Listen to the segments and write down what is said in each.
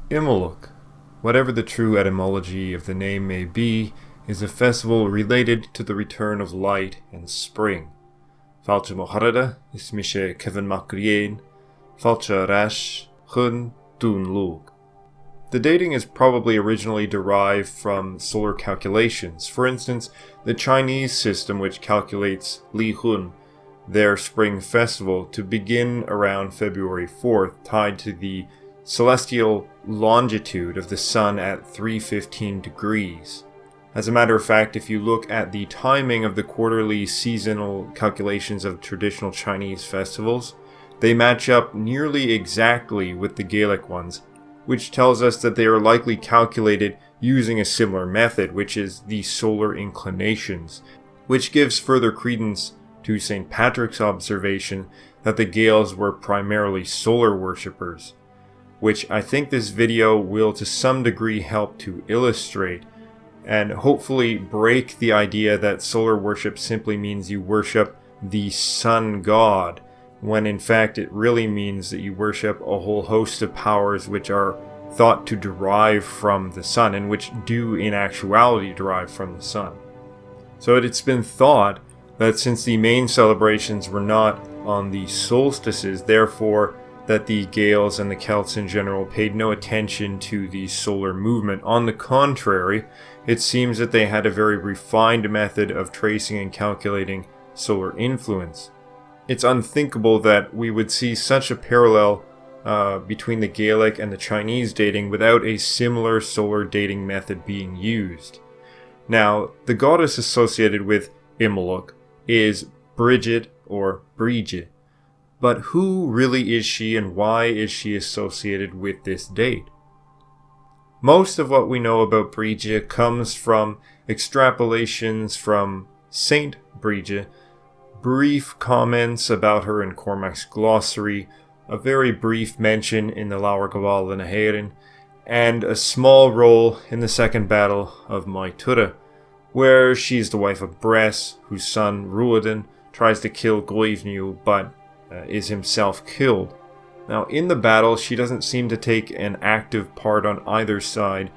Imbolg, whatever the true etymology of the name may be, is a festival related to the return of light and spring. Falcha moharada is mishe Kevin Makrien, Falcha rash hun dun lug. The dating is probably originally derived from solar calculations. For instance, the Chinese system, which calculates Li Hun, their spring festival, to begin around February 4th, tied to the celestial longitude of the sun at 315 degrees. As a matter of fact, if you look at the timing of the quarterly seasonal calculations of traditional Chinese festivals, they match up nearly exactly with the Gaelic ones, which tells us that they are likely calculated using a similar method, which is the solar inclinations, which gives further credence to St. Patrick's observation that the Gaels were primarily solar worshippers, which I think this video will to some degree help to illustrate, and hopefully break the idea that solar worship simply means you worship the sun god, when in fact it really means that you worship a whole host of powers which are thought to derive from the sun, and which do in actuality derive from the sun. So it's been thought that since the main celebrations were not on the solstices, therefore that the Gaels and the Celts in general paid no attention to the solar movement. On the contrary, it seems that they had a very refined method of tracing and calculating solar influence. It's unthinkable that we would see such a parallel between the Gaelic and the Chinese dating without a similar solar dating method being used. Now, the goddess associated with Imbolg is Brigid or Brigid. But who really is she, and why is she associated with this date? Most of what we know about Brigid comes from extrapolations from Saint Brigid, brief comments about her in Cormac's glossary, a very brief mention in the Laur Gabal and Aherin, and a small role in the Second Battle of Moytura, where she's the wife of Bress, whose son Ruadan tries to kill Gloivniu, but is himself killed. Now, in the battle, she doesn't seem to take an active part on either side,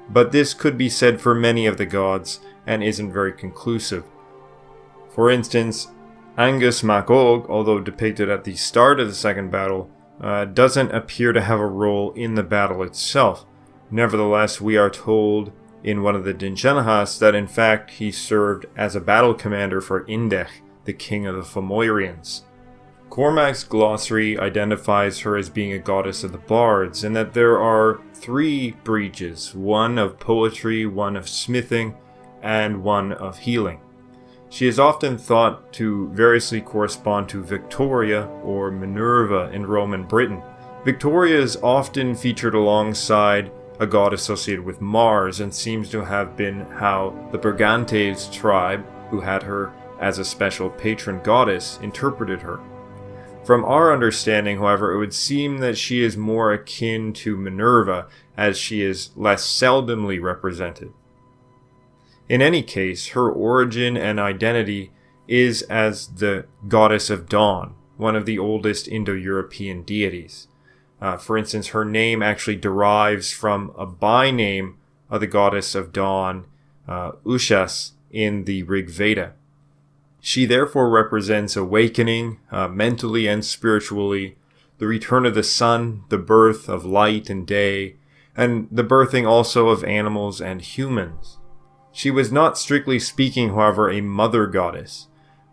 but this could be said for many of the gods, and isn't very conclusive. For instance, Angus MacOg, although depicted at the start of the second battle, doesn't appear to have a role in the battle itself. Nevertheless, we are told in one of the Dingenahas that in fact he served as a battle commander for Indech, the king of the Fomorians. Cormac's glossary identifies her as being a goddess of the bards, and that there are 3 Brigids, one of poetry, one of smithing, and one of healing. She is often thought to variously correspond to Victoria or Minerva in Rome and Britain. Victoria is often featured alongside a god associated with Mars, and seems to have been how the Brigantes tribe, who had her as a special patron goddess, interpreted her. From our understanding, however, it would seem that she is more akin to Minerva, as she is less seldomly represented. In any case, her origin and identity is as the goddess of dawn, one of the oldest Indo-European deities. For instance, her name actually derives from a byname of the goddess of dawn, Ushas, in the Rig Veda. She therefore represents awakening, mentally and spiritually, the return of the sun, the birth of light and day, and the birthing also of animals and humans. She was not strictly speaking, however, a mother goddess,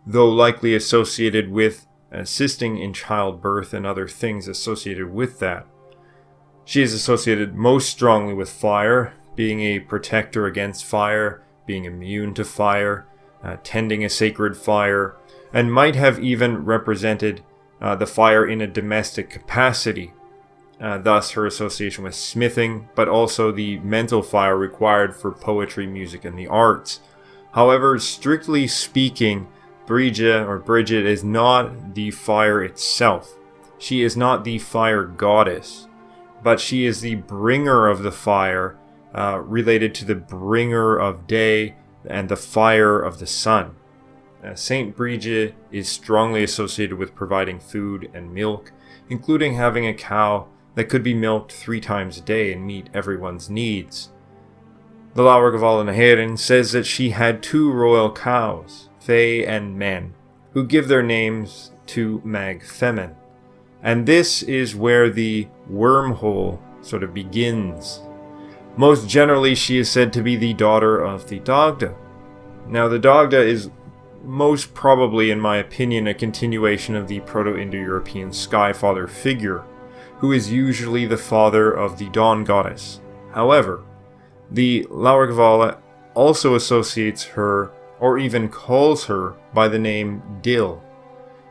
though likely associated with assisting in childbirth and other things associated with that. She is associated most strongly with fire, being a protector against fire, being immune to fire, tending a sacred fire, and might have even represented the fire in a domestic capacity, thus her association with smithing, but also the mental fire required for poetry, music, and the arts. However, strictly speaking, Brigid is not the fire itself. She is not the fire goddess, but she is the bringer of the fire, related to the bringer of day and the fire of the sun. Saint Brigid is strongly associated with providing food and milk, including having a cow that could be milked 3 times a day and meet everyone's needs. The Lauragval Naherin says that she had 2 royal cows, Fae and Men, who give their names to Mag Femen. And this is where the wormhole sort of begins. Most generally, she is said to be the daughter of the Dagda. Now, the Dagda is most probably, in my opinion, a continuation of the Proto-Indo-European Skyfather figure, who is usually the father of the dawn goddess. However, the Lauragvala also associates her, or even calls her, by the name Dil.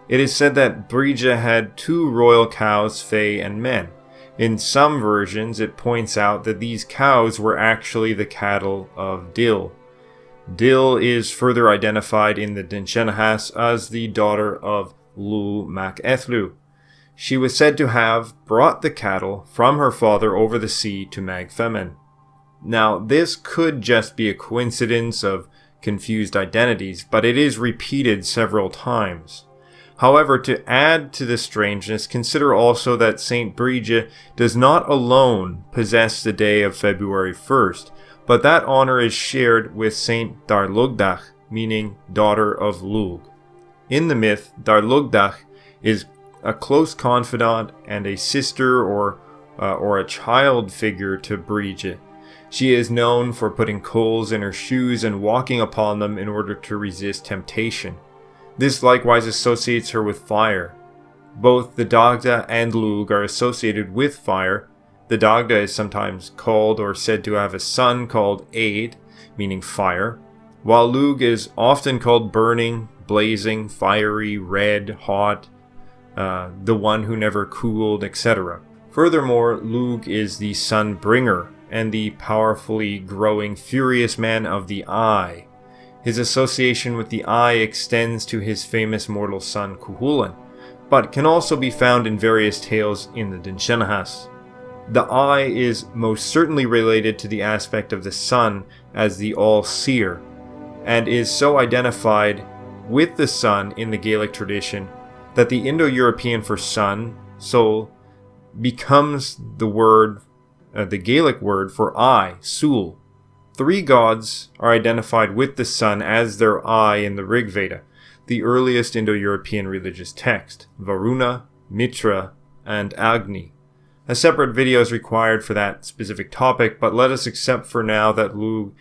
It is said that Brigid had 2 royal cows, Fae and Men. In some versions, it points out that these cows were actually the cattle of Dil. Dil is further identified in the Dinshenahas as the daughter of Lu Mac Ethlu. She was said to have brought the cattle from her father over the sea to Mag Femen. Now, this could just be a coincidence of confused identities, but it is repeated several times. However, to add to the strangeness, consider also that Saint Brigid does not alone possess the day of February 1st, but that honor is shared with Saint Darlugdach, meaning daughter of Lug. In the myth, Darlugdach is a close confidant and a sister or a child figure to Brigid. She is known for putting coals in her shoes and walking upon them in order to resist temptation. This likewise associates her with fire. Both the Dagda and Lug are associated with fire. The Dagda is sometimes called or said to have a son called Aid, meaning fire, while Lug is often called burning, blazing, fiery, red, hot, the one who never cooled, etc. Furthermore, Lug is the sun bringer and the powerfully growing furious man of the Eye. His association with the Eye extends to his famous mortal son Cuchulainn, but can also be found in various tales in the Dinshenahas. The Eye is most certainly related to the aspect of the sun as the all-seer, and is so identified with the sun in the Gaelic tradition that the Indo-European for sun, sol, becomes the Gaelic word for eye, sul. 3 gods are identified with the sun as their eye in the Rig Veda, the earliest Indo-European religious text, Varuna, Mitra, and Agni. A separate video is required for that specific topic, but let us accept for now that Lug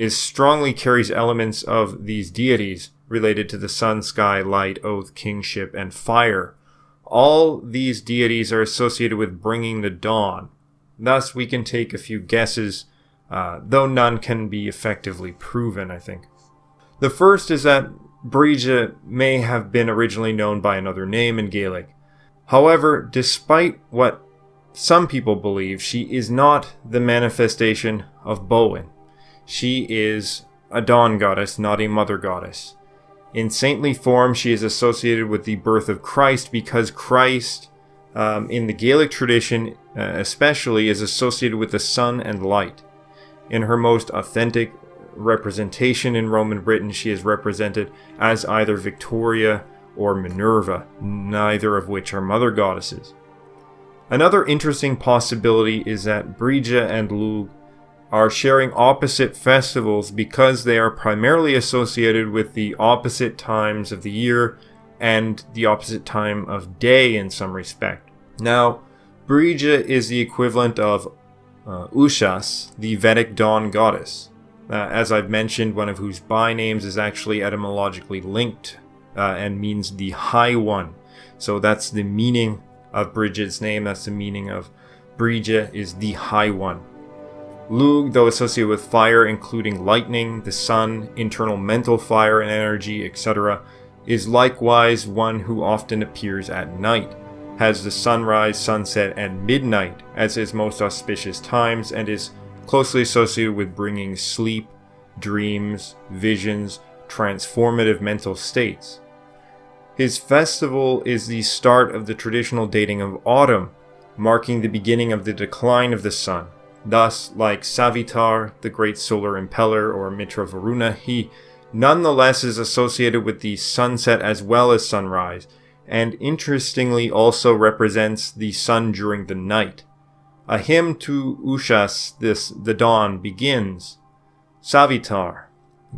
strongly carries elements of these deities related to the sun, sky, light, oath, kingship, and fire. All these deities are associated with bringing the dawn. Thus, we can take a few guesses, though none can be effectively proven, I think. The first is that Brigid may have been originally known by another name in Gaelic. However, despite what some people believe, she is not the manifestation of Bowen. She is a dawn goddess, not a mother goddess. In saintly form, she is associated with the birth of Christ because Christ, in the Gaelic tradition especially, is associated with the sun and light. In her most authentic representation in Roman Britain, she is represented as either Victoria or Minerva, neither of which are mother goddesses. Another interesting possibility is that Brigid and Lug are sharing opposite festivals because they are primarily associated with the opposite times of the year and the opposite time of day in some respect. Now, Brigid is the equivalent of Ushas, the Vedic dawn goddess. As I've mentioned, one of whose bynames is actually etymologically linked and means the High One. So that's the meaning of Brigid's name. That's the meaning of Brigid is the High One. Lug, though associated with fire, including lightning, the sun, internal mental fire and energy, etc., is likewise one who often appears at night, has the sunrise, sunset, and midnight as his most auspicious times, and is closely associated with bringing sleep, dreams, visions, transformative mental states. His festival is the start of the traditional dating of autumn, marking the beginning of the decline of the sun. Thus, like Savitar, the great solar impeller, or Mitra Varuna, he nonetheless is associated with the sunset as well as sunrise, and interestingly also represents the sun during the night. A hymn to Ushas, the dawn, begins. Savitar,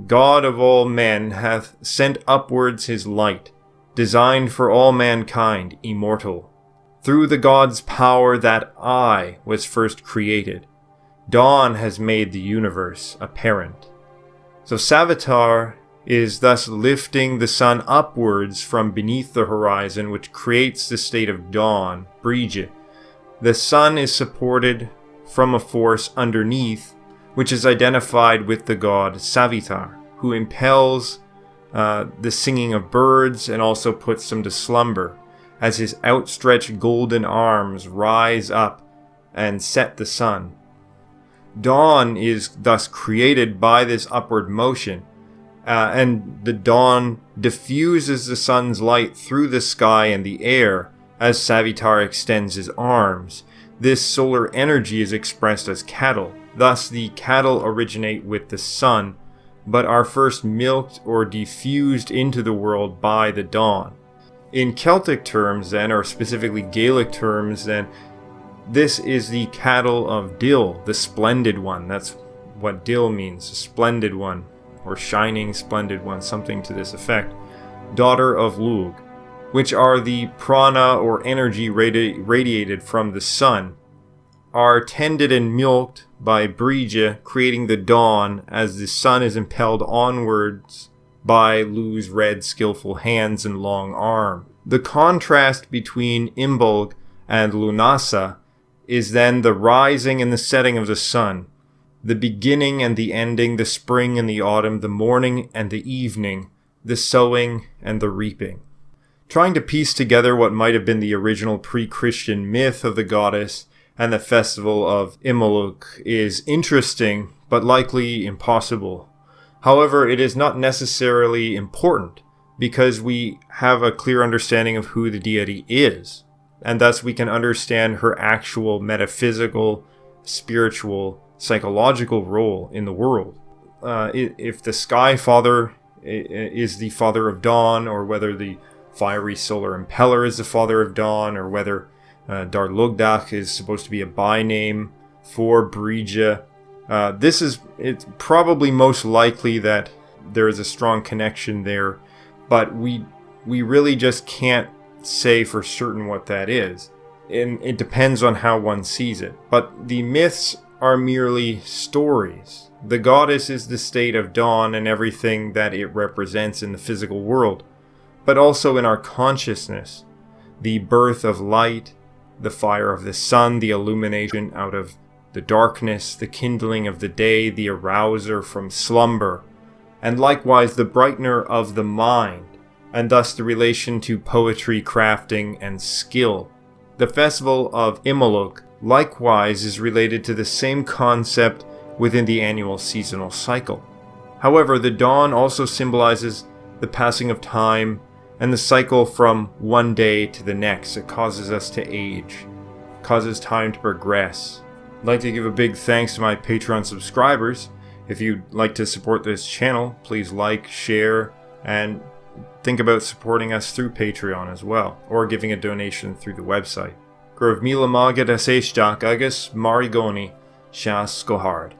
God of all men, hath sent upwards his light, designed for all mankind, immortal. Through the god's power that I was first created, dawn has made the universe apparent. So Savitar is thus lifting the sun upwards from beneath the horizon, which creates the state of dawn, Brigid. The sun is supported from a force underneath, which is identified with the god Savitar, who impels the singing of birds and also puts them to slumber, as his outstretched golden arms rise up and set the sun. Dawn is thus created by this upward motion, and the dawn diffuses the sun's light through the sky and the air as Savitar extends his arms. This solar energy is expressed as cattle. Thus, the cattle originate with the sun, but are first milked or diffused into the world by the dawn. In Celtic terms, then, or specifically Gaelic terms, then, this is the cattle of Dil, the splendid one. That's what Dil means, a splendid one, or shining splendid one, something to this effect. Daughter of Lug, which are the prana or energy radiated from the sun, are tended and milked by Brigid, creating the dawn as the sun is impelled onwards by Lu's red skillful hands and long arm. The contrast between Imbolg and Lunasa is then the rising and the setting of the sun, the beginning and the ending, the spring and the autumn, the morning and the evening, the sowing and the reaping. Trying to piece together what might have been the original pre-Christian myth of the goddess and the festival of Imbolg is interesting, but likely impossible. However, it is not necessarily important, because we have a clear understanding of who the deity is, and thus we can understand her actual metaphysical, spiritual, psychological role in the world. If the Sky Father is the father of dawn, or whether the fiery solar impeller is the father of dawn, or whether Darlugdach is supposed to be a by-name for Brigid, it's probably most likely that there is a strong connection there, but we really just can't say for certain what that is. And it depends on how one sees it. But the myths are merely stories. The goddess is the state of dawn and everything that it represents in the physical world, but also in our consciousness. The birth of light, the fire of the sun, the illumination out of the darkness, the kindling of the day, the arouser from slumber, and likewise the brightener of the mind, and thus the relation to poetry, crafting, and skill. The festival of Imbolg likewise is related to the same concept within the annual seasonal cycle. However, the dawn also symbolizes the passing of time and the cycle from one day to the next. It causes us to age, causes time to progress. I'd like to give a big thanks to my Patreon subscribers. If you'd like to support this channel, please like, share, and think about supporting us through Patreon as well, or giving a donation through the website. Gurv Mila Magad Aseshjak Agus Marigoni Shas Skohard.